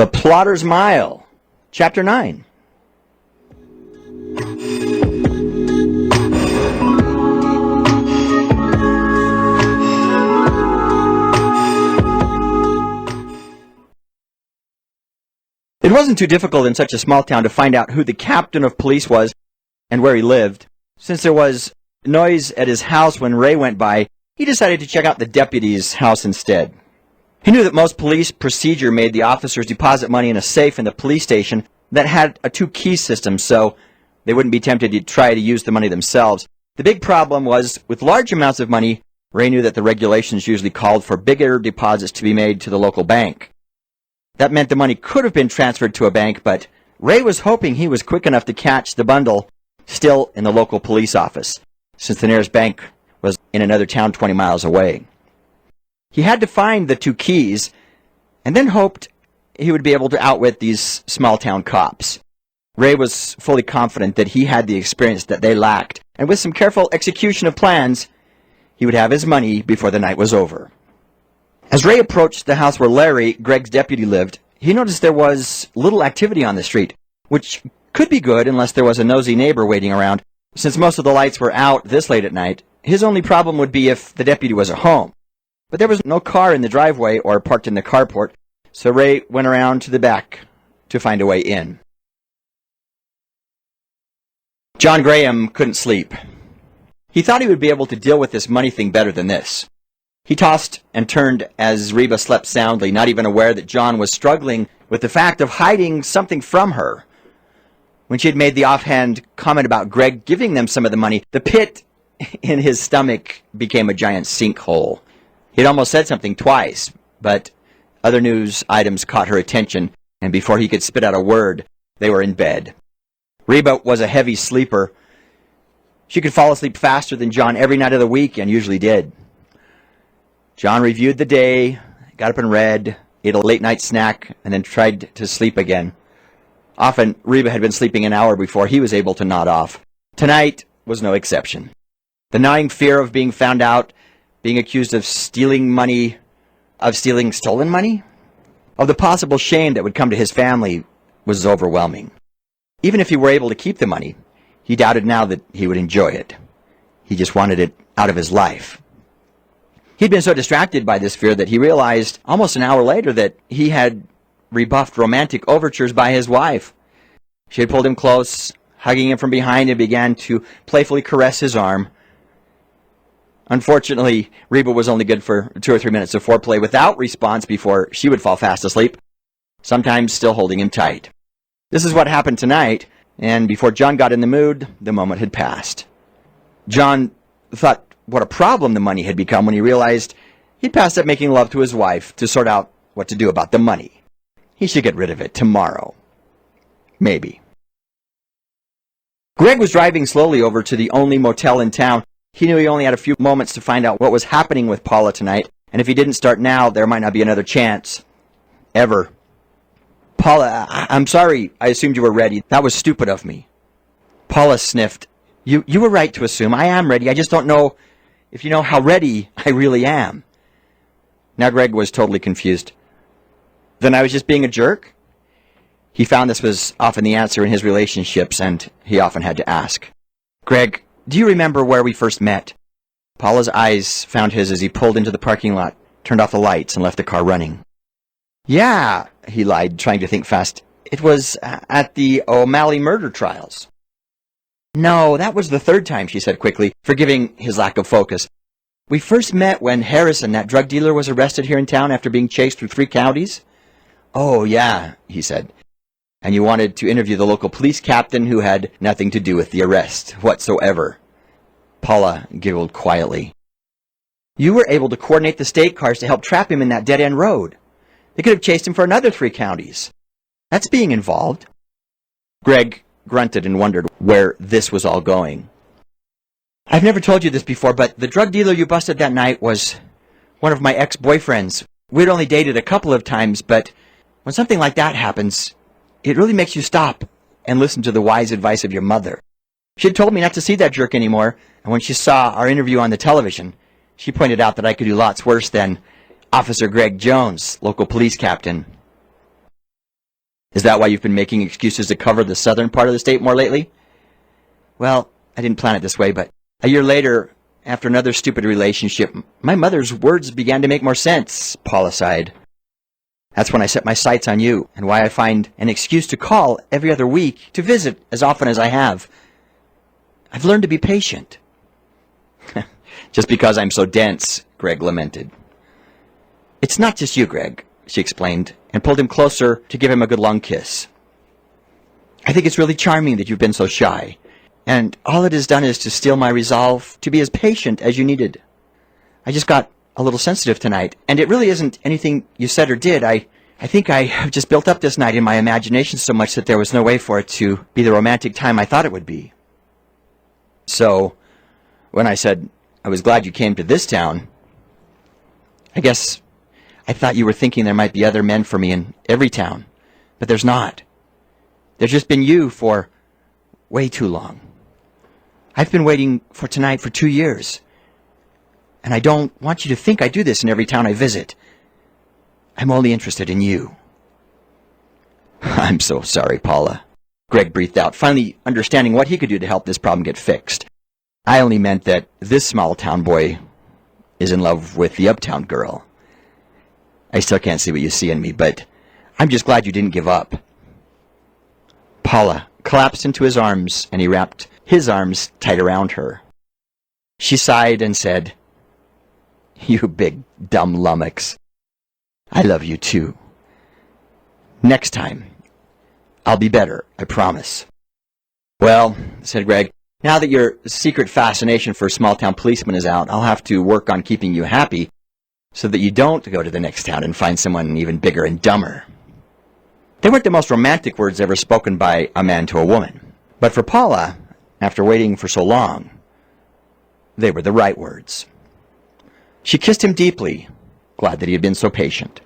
The Plotter's Mile, Chapter 9. It wasn't too difficult in such a small town to find out who the captain of police was and where he lived. Since there was noise at his house when Ray went by, he decided to check out the deputy's house instead. He knew that most police procedure made the officers deposit money in a safe in the police station that had a two-key system, so they wouldn't be tempted to try to use the money themselves. The big problem was, with large amounts of money, Ray knew that the regulations usually called for bigger deposits to be made to the local bank. That meant the money could have been transferred to a bank, but Ray was hoping he was quick enough to catch the bundle still in the local police office, since the nearest bank was in another town 20 miles away. He had to find the two keys, and then hoped he would be able to outwit these small-town cops. Ray was fully confident that he had the experience that they lacked, and with some careful execution of plans, he would have his money before the night was over. As Ray approached the house where Larry, Greg's deputy, lived, he noticed there was little activity on the street, which could be good unless there was a nosy neighbor waiting around. Since most of the lights were out this late at night, his only problem would be if the deputy was at home. But there was no car in the driveway or parked in the carport, so Ray went around to the back to find a way in. John Graham couldn't sleep. He thought he would be able to deal with this money thing better than this. He tossed and turned as Reba slept soundly, not even aware that John was struggling with the fact of hiding something from her. When she had made the offhand comment about Greg giving them some of the money, the pit in his stomach became a giant sinkhole. He'd almost said something twice, but other news items caught her attention, and before he could spit out a word, they were in bed. Reba was a heavy sleeper. She could fall asleep faster than John every night of the week, and usually did. John reviewed the day, got up and read, ate a late-night snack, and then tried to sleep again. Often, Reba had been sleeping an hour before he was able to nod off. Tonight was no exception. The gnawing fear of being found out, being accused of stealing money, of stealing stolen money, of the possible shame that would come to his family was overwhelming. Even if he were able to keep the money, he doubted now that he would enjoy it. He just wanted it out of his life. He'd been so distracted by this fear that he realized almost an hour later that he had rebuffed romantic overtures by his wife. She had pulled him close, hugging him from behind, and began to playfully caress his arm. Unfortunately, Reba was only good for 2 or 3 minutes of foreplay without response before she would fall fast asleep, sometimes still holding him tight. This is what happened tonight, and before John got in the mood, the moment had passed. John thought what a problem the money had become when he realized he'd passed up making love to his wife to sort out what to do about the money. He should get rid of it tomorrow. Maybe. Greg was driving slowly over to the only motel in town. He knew he only had a few moments to find out what was happening with Paula tonight, and if he didn't start now, there might not be another chance. Ever. Paula, I'm sorry. I assumed you were ready. That was stupid of me. Paula sniffed. You were right to assume. I am ready. I just don't know if you know how ready I really am. Now Greg was totally confused. Then I was just being a jerk? He found this was often the answer in his relationships, and he often had to ask. Greg, do you remember where we first met? Paula's eyes found his as he pulled into the parking lot, turned off the lights, and left the car running. Yeah, he lied, trying to think fast. It was at the O'Malley murder trials. No, that was the third time, she said quickly, forgiving his lack of focus. We first met when Harrison, that drug dealer, was arrested here in town after being chased through 3 counties. Oh, yeah, he said. And you wanted to interview the local police captain who had nothing to do with the arrest whatsoever. Paula giggled quietly. You were able to coordinate the state cars to help trap him in that dead-end road. They could have chased him for another 3 counties. That's being involved. Greg grunted and wondered where this was all going. I've never told you this before, but the drug dealer you busted that night was one of my ex-boyfriends. We'd only dated a couple of times, but when something like that happens, it really makes you stop and listen to the wise advice of your mother. She had told me not to see that jerk anymore, and when she saw our interview on the television, she pointed out that I could do lots worse than Officer Greg Jones, local police captain. Is that why you've been making excuses to cover the southern part of the state more lately? Well, I didn't plan it this way, but a year later, after another stupid relationship, my mother's words began to make more sense, Paula sighed. That's when I set my sights on you, and why I find an excuse to call every other week, to visit as often as I have. I've learned to be patient. Just because I'm so dense, Greg lamented. It's not just you, Greg, she explained, and pulled him closer to give him a good long kiss. I think it's really charming that you've been so shy, and all it has done is to steel my resolve to be as patient as you needed. I just got a little sensitive tonight, and it really isn't anything you said or did. I think I have just built up this night in my imagination so much that there was no way for it to be the romantic time I thought it would be. So, when I said I was glad you came to this town, I guess I thought you were thinking there might be other men for me in every town, but there's not. There's just been you for way too long. I've been waiting for tonight for 2 years, and I don't want you to think I do this in every town I visit. I'm only interested in you. I'm so sorry, Paula, Greg breathed out, finally understanding what he could do to help this problem get fixed. I only meant that this small-town boy is in love with the uptown girl. I still can't see what you see in me, but I'm just glad you didn't give up. Paula collapsed into his arms, and he wrapped his arms tight around her. She sighed and said, You big dumb lummox. I love you too. Next time, I'll be better, I promise. Well, said Greg, now that your secret fascination for small-town policemen is out, I'll have to work on keeping you happy so that you don't go to the next town and find someone even bigger and dumber. They weren't the most romantic words ever spoken by a man to a woman. But for Paula, after waiting for so long, they were the right words. She kissed him deeply, glad that he had been so patient.